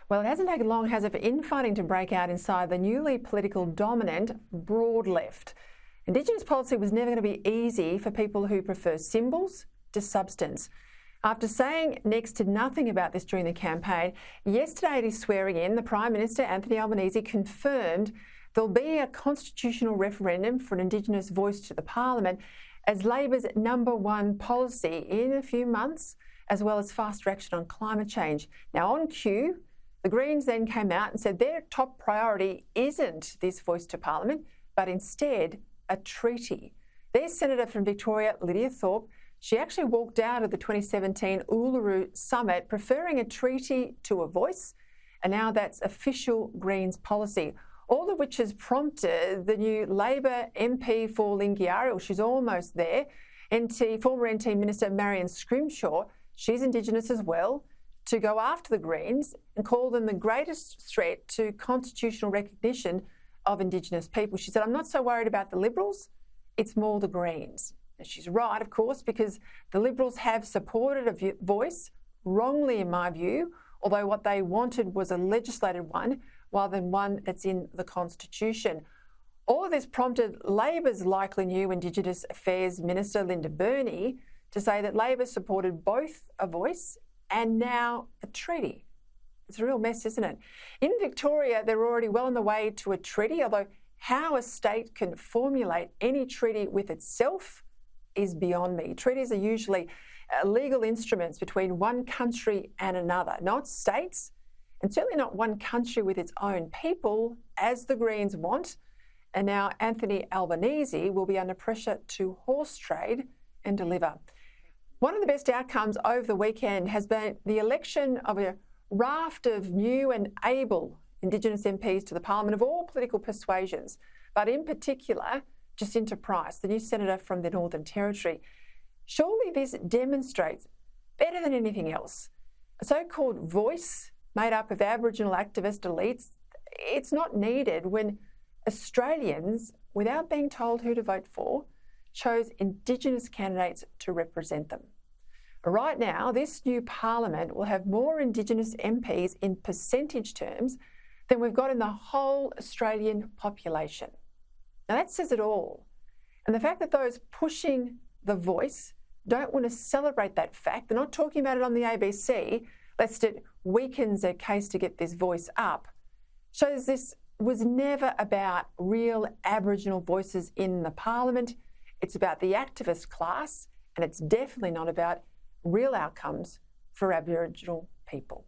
Well, it hasn't taken long, has it, for infighting to break out inside the newly political dominant broad left. Indigenous policy was never going to be easy for people who prefer symbols to substance. After saying next to nothing about this during the campaign, yesterday at his swearing in, the Prime Minister, Anthony Albanese, confirmed there'll be a constitutional referendum for an Indigenous voice to the Parliament as Labor's #1 policy in a few months, as well as faster action on climate change. Now, on cue, the Greens then came out and said their top priority isn't this voice to Parliament, but instead a treaty. Their Senator from Victoria, Lydia Thorpe, she actually walked out of the 2017 Uluru Summit preferring a treaty to a voice, and now that's official Greens policy, all of which has prompted the new Labor MP for Lingiari, well, she's almost there, former NT Minister Marion Scrimshaw, she's Indigenous as well, to go after the Greens and call them the greatest threat to constitutional recognition of Indigenous people. She said, I'm not so worried about the Liberals, it's more the Greens. And she's right, of course, because the Liberals have supported a voice, wrongly in my view, although what they wanted was a legislated one rather than one that's in the Constitution. All of this prompted Labor's likely new Indigenous Affairs Minister, Linda Burney, to say that Labor supported both a voice and now a treaty. It's a real mess, isn't it? In Victoria, they're already well on the way to a treaty, although how a state can formulate any treaty with itself is beyond me. Treaties are usually legal instruments between one country and another, not states, and certainly not one country with its own people, as the Greens want. And now Anthony Albanese will be under pressure to horse trade and deliver. One of the best outcomes over the weekend has been the election of a raft of new and able Indigenous MPs to the Parliament of all political persuasions, but in particular, Jacinta Price, the new senator from the Northern Territory. Surely this demonstrates, better than anything else, a so-called voice made up of Aboriginal activist elites. It's not needed when Australians, without being told who to vote for, chose Indigenous candidates to represent them. Right now, this new Parliament will have more Indigenous MPs in percentage terms than we've got in the whole Australian population. Now that says it all. And the fact that those pushing the voice don't want to celebrate that fact, they're not talking about it on the ABC, lest it weakens their case to get this voice up, shows this was never about real Aboriginal voices in the Parliament. It's about the activist class, and it's definitely not about real outcomes for Aboriginal people.